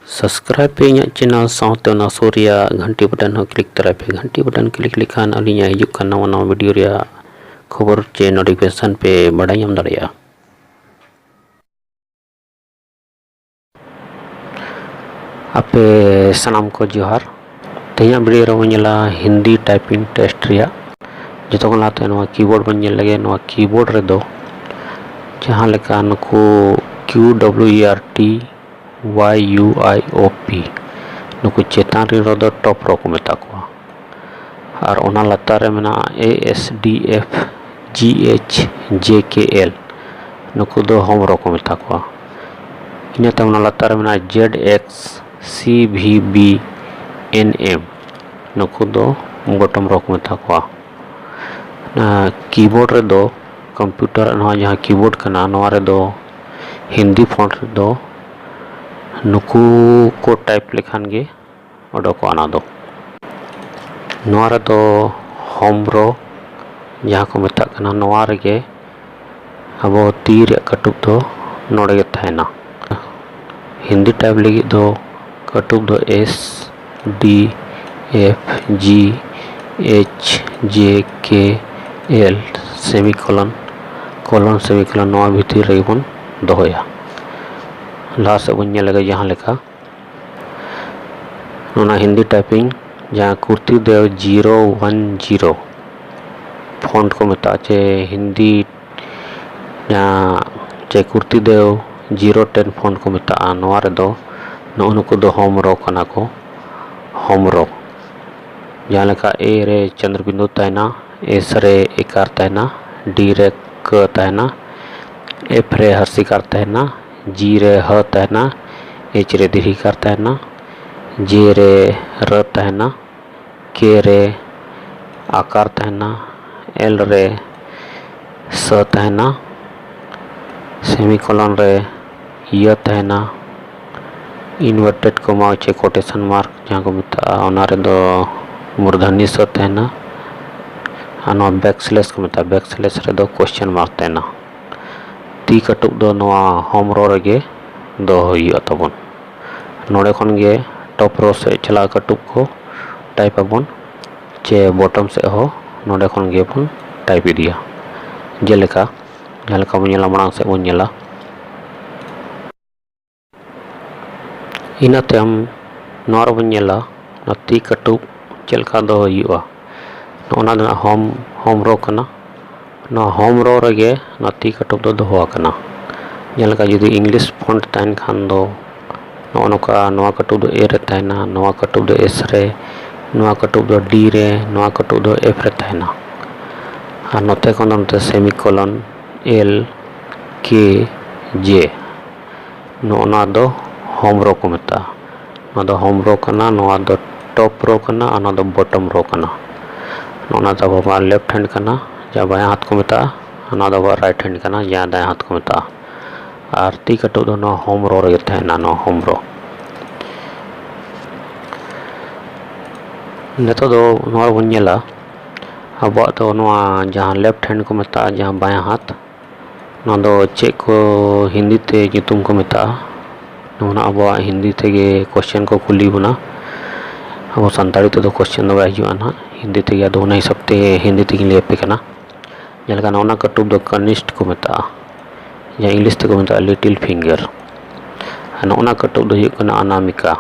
Subscribe पे इन channel south Surya घंटी button हो क्लिक तरह पे घंटी बटन क्लिक लिखान अलिया हिजुग का नवा नवा वीडियो रे खबर चे नोटिफिकेशन पे बड़ाई हम दड़िया। आपे सनाम को जोहार तेया वीडियो रे बनेला हिंदी टाइपिंग टेस्ट रिया जो लाते नवा कीबोर्ड बन लगे नवा कीबोर्ड रे दो जहां लेका नुको QWERTYUIOP नुको चेतान रे दो टॉप रो को मेता को और ओना लतार रे मेना ASDFGHJKL नुको दो होम रो को मेता को इना ते ओना लतार रे मेना ZXCVBNM नुको दो बॉटम रो को मेता को कीबोर्ड रे दो कंप्यूटर नवा जहां कीबोर्ड कना नवा रे दो हिंदी फॉन्ट रे दो नुकू को टाइप लेखान गे ओडो को आना दो नवा रे दो होम रो जहां को मेता कना नवा रे गे अब तीर कटुक दो नोडे गे थायना हिंदी टाइप लगी दो कटुक दो SDFGHJKL सेमीकोलन कोलन सेमीकोलन नवा भीतर रे बन दोया लास्ट से बन लगे जहां लेखा नोना हिंदी टाइपिंग जहां कुर्ती देव 010 फॉन्ट को मेता चे हिंदी जहां चे कुर्ती देव 010 फॉन्ट को मेता नवा रे दो नुको दो होम रो कना को होम रो जहां लेखा ए रे चंद्र बिंदु तैना एस रे एकार तैना डी रे क तैना एफ रे हर्षिकार तैना जी रे ह तैना एच रे दीर्घिकार तैना जे रे र तैना के रे आकार तैना एल रे स तैना सेमीकोलन रे य तैना इन्वर्टेड कोमा चे कोटेशन मार्क जहां को मेता ओना रे दो मूर्धन्य स तैना आनो बैकस्लैश को मेता बैकस्लैश रे दो क्वेश्चन मार्क तैना ती कटुक दो नवा होम रो रे गे दो हुई तबन नोडे खन गे टॉप रो से चला कटुक को टाइप अबन चे बॉटम से हो नोडे खन गे बन टाइप दिया जेलेका जेलेका बनेला मांग से बनेला इना तम नोर बनेला ती कटुक चलका दो हुआ नोना होम रो कना ना होम रो रे ना ती कटुक दो दोहा कना जेलका जुदी इंग्लिश फॉन्ट तैन खान दो नोका नवा कटुक दो ए रे तैना नवा कटुक दो एस रे नवा कटुक दो डी रे नवा कटुक दो एफ रे तैना और नोते कोन नोते सेमीकोलन एल के जे नोना दो होम रो को मेता ना दो होम रो कना नवा दो टॉप रो कना और दो बॉटम रो कना नोना दो बाबा लेफ्ट हैंड कना जा बाया हाथ को मेता ना दो राइट हैंड कना या दाया हाथ को मेता आरती कटुक दो नो होम रो रे तहना नो होम रो नेतो दो नोर बनेला अब तो नोआ जहां लेफ्ट हैंड को मेता जहां बाया हाथ ना दो चे को हिंदी ते नितुम को मेता नोना अब हिंदी ते गे क्वेश्चन को कुली बना अब संताली तो क्वेश्चन दो हिजुआ ना हिंदी ते या दो नहीं सबते हिंदी ते ले पे कना जेलका नोना कटुक दो कनिष्ठ को मेता या इंग्लिश ते को मेता लिटिल फिंगर नोना कटुक दो हुकना अनामिका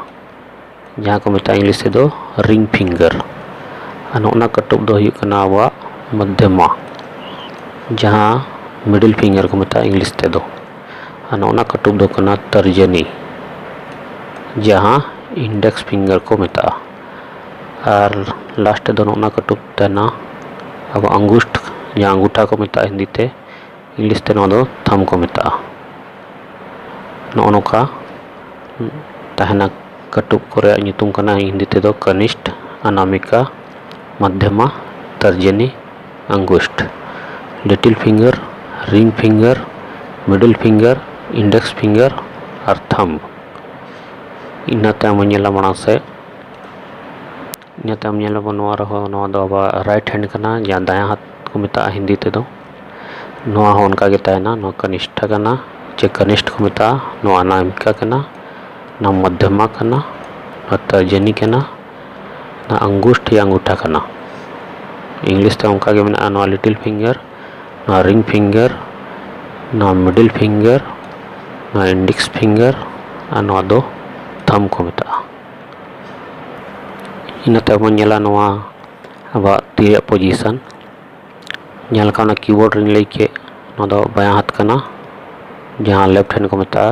जहां को मेता इंग्लिश ते दो रिंग फिंगर नोना कटुक दो हुकना वा मध्यमा जहां मिडिल फिंगर को मेता इंग्लिश ते दो नोना कटुक दो कना तर्जनी जहां इंडेक्स फिंगर को मेता और लास्ट दो नोना कटुक तेना अब अंगुष्ठ या अंगूठा को मेता हिंदी ते इंग्लिश ते दो थम को मेता नोका तहना कटुक करे नितुम कना हिंदी ते दो कनिष्ठ अनामिका मध्यमा तर्जनी अंगुष्ठ little finger ring finger middle finger index finger और थम इना तम नेला मांग से इना तम नेला बनवा रहो नवा दो राइट हैंड कना या दाया हाथ को मेता हिंदी ते दो नवा हो उनका के तहना नो कनिष्ठ कना चे कनिष्ठ को मेता नो अनामिका कना ना मध्यमा कना ना तर्जनी कना ना अंगूष्ठ या अंगूठा कना इंग्लिश ते उनका के मेना ना लिटिल फिंगर ना रिंग फिंगर ना मिडिल फिंगर ना इंडेक्स फिंगर और ना दो थम को मेता इनाते बन नेला नोआ अब ती पोजीशन नेल का कीबोर्ड रिन लेके ना दो बायां हाथ कना जहां लेफ्ट हैंड को मेता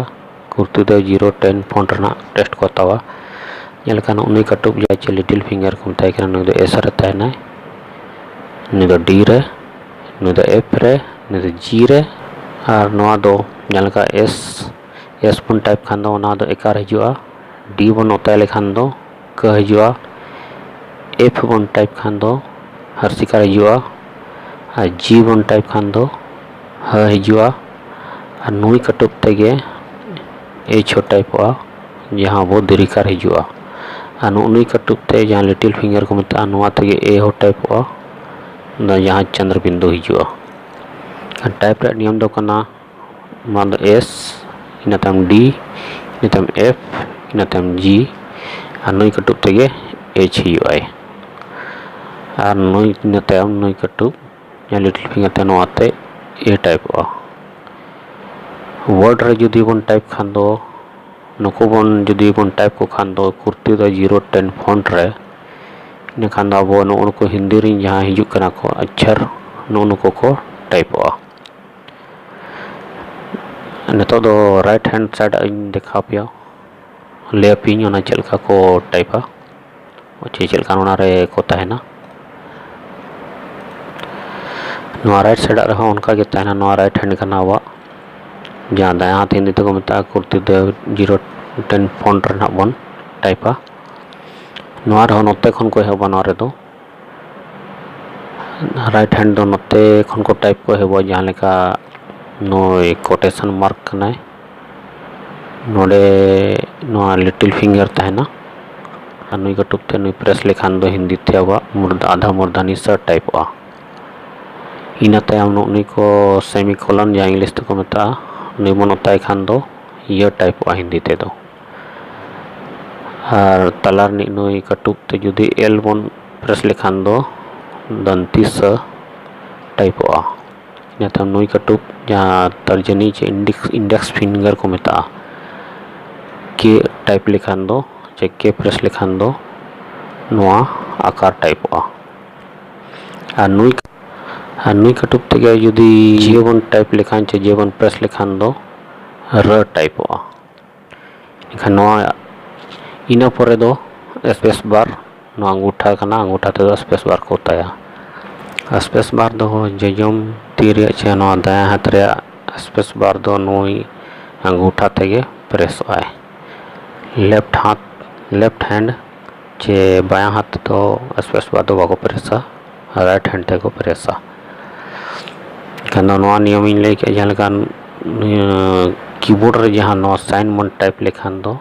कुर्ती दो 0-10 फॉन्ट रना टेस्ट को तावा नेल का उनी कटुब जाय चे लिटिल फिंगर को मेता के नु दो एस रे तायना नु दो डी रे नु दो एफ रे नु दो जी रे और नोआ दो नेल का एस बन टाइप खान दो ना दो एकार हिजुआ डी बन ओताय लेखान दो क हिजुआ एफ बन टाइप खान दो हरसिकार हिजुआ और जी बन टाइप खान दो ह हिजुआ और नुई कटुब तेगे ए छो टाइप जहाँ वो दीरिकार हिजुआ और नुई कटुब ते जहाँ लिटिल फिंगर को मेता नुआ तेगे ए हो टाइप जहाँ चंद्र बिंदु हिजुआ टाइप रे नियम दो कना मान दो एस इनातम डी इनातम एफ इनातम जी और नुई कटुब तेगे एच हिजुआ और नुई इनातम नुई कटुब जहाँ लिटिल फिंगर ते नुआ ते ए टाइप वर्ड रे जुदी बन टाइप खान दो नुको बन जुदी बन टाइप को खान दो कुर्ती दो 0-10 फॉन्ट रे इन खान दो अब नुको हिंदी रे जहाँ हिजुक कना को अक्षर नुको को टाइप नितो दो राइट हैंड साइड इन देखा पिया ले पिन ओना चलका को टाइपा चे चलका ओना रे को ताहेना नोआ राइट साइड रे हो उनका के ताहेना नोआ राइट हैंड कना वा जहाँ दायां हाथ हिंदी को मेता कुर्ती दो 0-10 फॉन्ट रना बन टाइपा नोआ रे नोते खन को हेबा नोआ रे दो राइट हैंड दो नोते खन को टाइप को हेबा जहाँ लेका नो कोटेशन मार्क कना नोडे नोआ लिटिल फिंगर ताहेना और नुई कटुब ते नुई प्रेस लेखान दो हिंदी ते अब मुर्दा आधा मूर्धानी स टाइप इना तायम नुई को सेमीकोलन जहाँ इंग्लिश ते को मेता नुई बन ओताय खान दो ये टाइप हिंदी ते दो और तलार नुई कटुब ते जुदी एल बन प्रेस लेखान दो दंती स टाइप इनातम नुई कटुब जहाँ तर्जनी चे इंडेक्स फिंगर को मेता के टाइप लेखान दो चे के प्रेस लेखान दो नुआ आकार टाइप और नुई कटुब तेगे जुदी जीवन टाइप लेखान चे जीवन प्रेस लेखान दो र टाइप इनखान नोआ इना परे दो स्पेस बार नो अंगूठा कना अंगूठा ते दो स्पेस बार को ताया स्पेस बार दो जजम तीर चे नो दायां हाथ रे स्पेस बार दो नुई अंगूठा तेगे प्रेस आए लेफ्ट हैंड चे बायां हाथ तो स्पेस बार दो बाको प्रेसा राइट हैंड ते को प्रेसा नोआ नियम इन लेके जहाँ लेका कीबोर्ड रे जहाँ नो साइन मन टाइप लेखान दो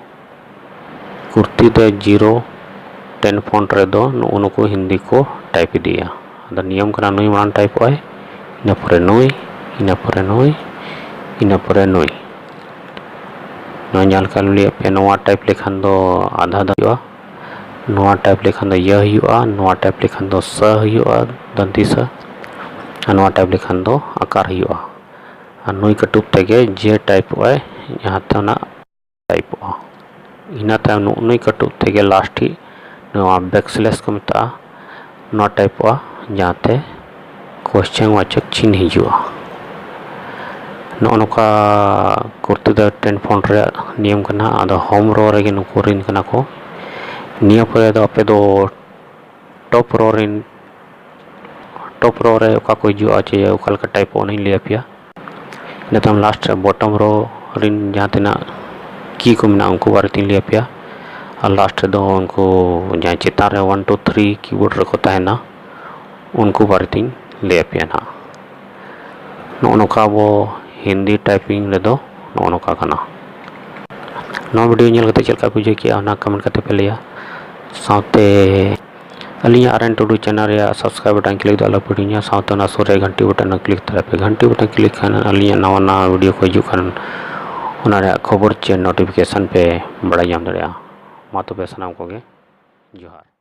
कुर्ती दो 0-10 फॉन्ट रे दो उनको हिंदी को टाइप दिया अदा नियम कना नुई मान टाइप आए इना परे नुई इना परे नुई इना परे नुई नो जाल का लिए पे नोआ टाइप लेखान दो आधा दा नोआ टाइप लेखान दो य हुआ नोआ टाइप लेखान दो स हुआ दंती स नोआ टाइप लेखान दो आकार हुआ और नुई कटुब तेगे जे टाइप आए यहाँ ते ना टाइप इना ते नुई कटुब तेगे लास्ट ही नोआ बैकस्लैश को मेता नो टाइप जहाँ ते क्वेश्चन वाचक चिन्ह हिजुआ नोका कुर्ती दो 10 फॉन्ट रे नियम कना आदो होम रो रे नुको रिन कना को निया परे दो अपे दो टॉप रो रे ओका को हिजुआ चे ओका का टाइप नहीं लिया पिया नितम लास्ट रे बॉटम रो रिन जहाँ तना की को मेना उनको बारे तीन लिया पिया और लास्ट दो उनको जहाँ चेतान रे 1 2 3 कीबोर्ड रे को ताहेना उनको बारे तीन लिया पिया ना नोका वो हिंदी टाइपिंग रे दो नोका कना नो वीडियो नेल कते चलका बुझे किया ना कमेंट कते पे लिया साथे अलिया आरएन टुडू चैनल रे सब्सक्राइब बटन क्लिक दो अलग साथे ना सोरे घंटी बटन क्लिक तरह पे घंटी बटन क्लिक खान अलिया नवा वीडियो को हिजू खान ᱚᱱᱟ ᱨᱮᱭᱟᱜ ᱠᱷᱚᱵᱚᱨ ᱪᱮ ᱱᱳᱴᱤफिकेशन पे बड़ा ᱧᱟᱢ ᱫᱟᱲᱮᱭᱟᱜᱼᱟ। मा तबे सानाम कोगे जोहार।